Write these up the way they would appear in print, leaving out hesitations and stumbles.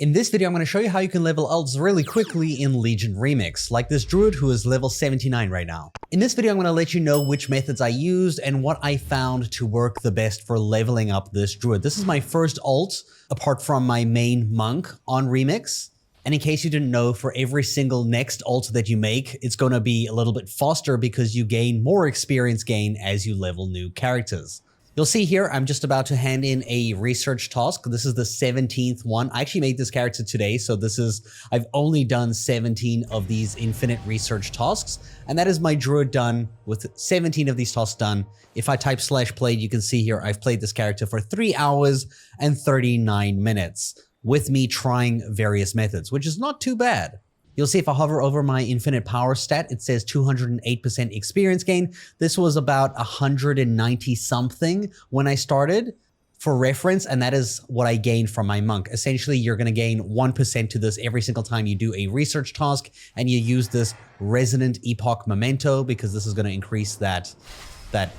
In this video, I'm going to show you how you can level ults really quickly in Legion Remix, like this druid who is level 79 right now. In this video, I'm going to let you know which methods I used and what I found to work the best for leveling up this druid. This is my first ult, apart from my main monk on Remix. And in case you didn't know, for every single next ult that you make, it's going to be a little bit faster because you gain more experience gain as you level new characters. You'll see here, I'm just about to hand in a research task. This is the 17th one. I actually made this character today, so I've only done 17 of these infinite research tasks, and that is my druid done with 17 of these tasks done. If I type /played, you can see here, I've played this character for 3 hours and 39 minutes with me trying various methods, which is not too bad. You'll see if I hover over my infinite power stat, it says 208% experience gain. This was about 190 something when I started for reference, and that is what I gained from my monk. Essentially, you're going to gain 1% to this every single time you do a research task, and you use this resonant epoch memento because this is going to increase that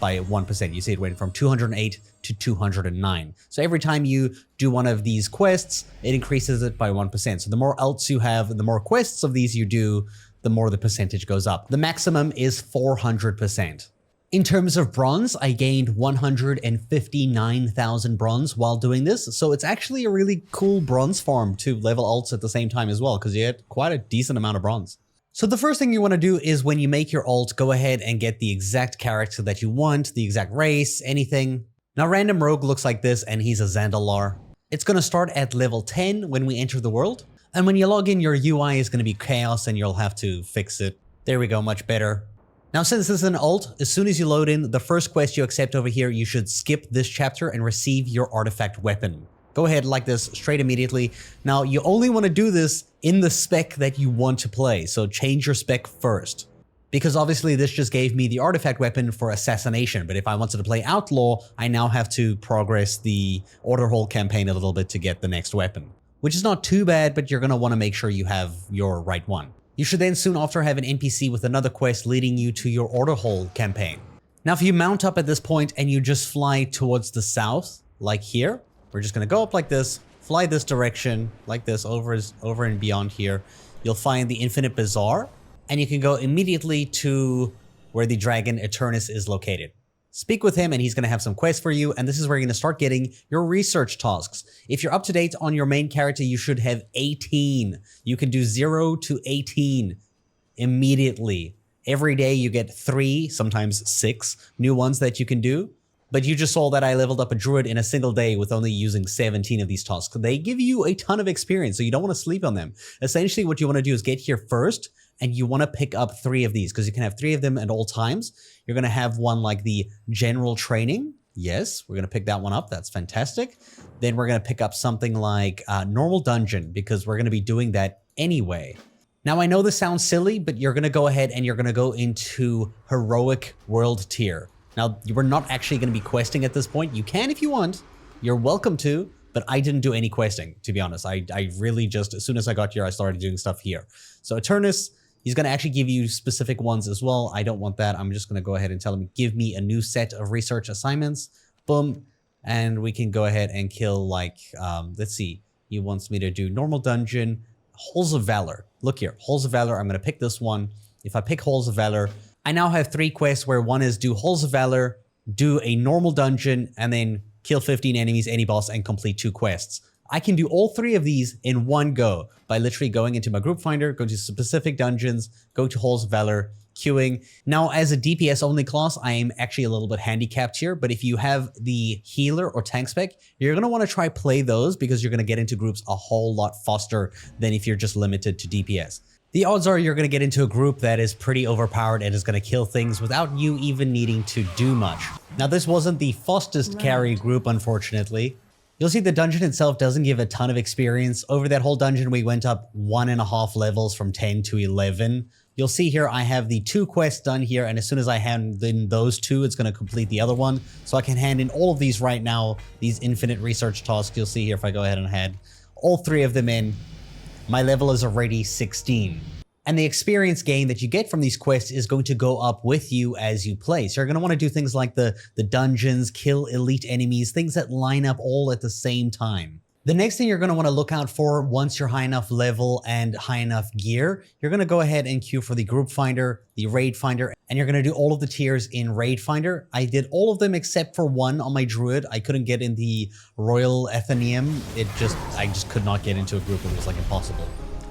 by 1%. You see it went from 208 to 209. So every time you do one of these quests, it increases it by 1%. So the more ults you have, the more quests of these you do, the more the percentage goes up. The maximum is 400%. In terms of bronze, I gained 159,000 bronze while doing this. So it's actually a really cool bronze farm to level ults at the same time as well, because you get quite a decent amount of bronze. So the first thing you want to do is when you make your ult, go ahead and get the exact character that you want, the exact race, anything. Now random rogue looks like this and he's a Zandalar. It's going to start at level 10 when we enter the world. And when you log in, your UI is going to be chaos and you'll have to fix it. There we go, much better. Now since this is an ult, as soon as you load in, the first quest you accept over here, you should skip this chapter and receive your artifact weapon. Go ahead like this straight immediately. Now you only want to do this in the spec that you want to play. So change your spec first. Because obviously this just gave me the artifact weapon for assassination. But if I wanted to play outlaw, I now have to progress the order hole campaign a little bit to get the next weapon. Which is not too bad, but you're going to want to make sure you have your right one. You should then soon after have an NPC with another quest leading you to your order hole campaign. Now if you mount up at this point and you just fly towards the south, like here, we're just going to go up like this, fly this direction, like this, over and beyond here. You'll find the Infinite Bazaar, and you can go immediately to where the Dragon Eternus is located. Speak with him, and he's going to have some quests for you, and this is where you're going to start getting your research tasks. If you're up to date on your main character, you should have 18. You can do 0 to 18 immediately. Every day you get 3, sometimes 6 new ones that you can do. But you just saw that I leveled up a druid in a single day with only using 17 of these tasks. They give you a ton of experience, so you don't want to sleep on them. Essentially, what you want to do is get here first, and you want to pick up 3 of these, because you can have 3 of them at all times. You're going to have one like the general training. Yes, we're going to pick that one up. That's fantastic. Then we're going to pick up something like normal dungeon, because we're going to be doing that anyway. Now, I know this sounds silly, but you're going to go ahead and you're going to go into heroic world tier. Now, we're not actually going to be questing at this point. You can if you want. You're welcome to, but I didn't do any questing, to be honest. I really just, as soon as I got here, I started doing stuff here. So Eternus, he's going to actually give you specific ones as well. I don't want that. I'm just going to go ahead and tell him, give me a new set of research assignments. Boom. And we can go ahead and kill like, let's see. He wants me to do normal dungeon, Halls of Valor. Look here, Halls of Valor. I'm going to pick this one. If I pick Halls of Valor, I now have 3 quests where one is do Halls of Valor, do a normal dungeon, and then kill 15 enemies, any boss, and complete 2 quests. I can do all 3 of these in one go by literally going into my group finder, go to specific dungeons, go to Halls of Valor, queuing. Now, as a DPS only class, I am actually a little bit handicapped here, but if you have the healer or tank spec, you're going to want to try play those because you're going to get into groups a whole lot faster than if you're just limited to DPS. The odds are you're going to get into a group that is pretty overpowered and is going to kill things without you even needing to do much. Now, this wasn't the fastest carry group, unfortunately. You'll see the dungeon itself doesn't give a ton of experience. Over that whole dungeon, we went up 1.5 levels from 10 to 11. You'll see here I have the 2 quests done here, and as soon as I hand in those 2, it's going to complete the other one. So I can hand in all of these right now, these infinite research tasks. You'll see here if I go ahead and hand all 3 of them in, my level is already 16. And the experience gain that you get from these quests is going to go up with you as you play. So you're going to want to do things like the dungeons, kill elite enemies, things that line up all at the same time. The next thing you're going to want to look out for once you're high enough level and high enough gear, you're going to go ahead and queue for the group finder, the raid finder, and you're going to do all of the tiers in raid finder. I did all of them except for one on my druid. I couldn't get in the Royal Athenaeum. I just could not get into a group. It was like impossible.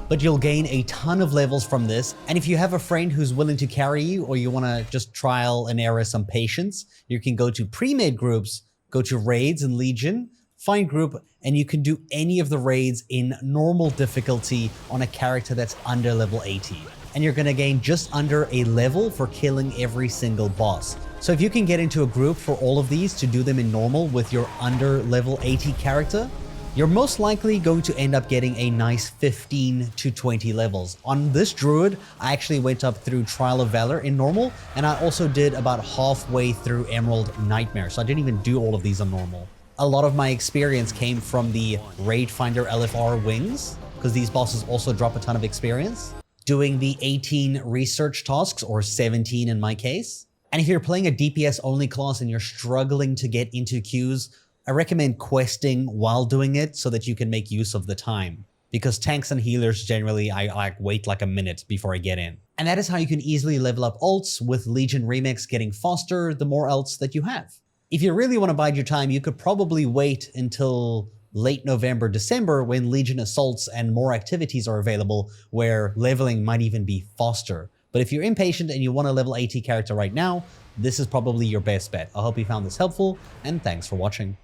But you'll gain a ton of levels from this. And if you have a friend who's willing to carry you, or you want to just trial and error some patience, you can go to pre-made groups, go to raids and Legion, find group, and you can do any of the raids in normal difficulty on a character that's under level 80. And you're gonna gain just under a level for killing every single boss. So if you can get into a group for all of these to do them in normal with your under level 80 character, you're most likely going to end up getting a nice 15 to 20 levels. On this druid, I actually went up through Trial of Valor in normal, and I also did about halfway through Emerald Nightmare, so I didn't even do all of these on normal. A lot of my experience came from the Raid Finder LFR wings, because these bosses also drop a ton of experience. Doing the 18 research tasks, or 17 in my case. And if you're playing a DPS only class and you're struggling to get into queues, I recommend questing while doing it so that you can make use of the time. Because tanks and healers generally, I wait like a minute before I get in. And that is how you can easily level up ults, with Legion Remix getting faster the more ults that you have. If you really want to bide your time, you could probably wait until late November, December, when Legion Assaults and more activities are available, where leveling might even be faster. But if you're impatient and you want a level 80 character right now, this is probably your best bet. I hope you found this helpful, and thanks for watching.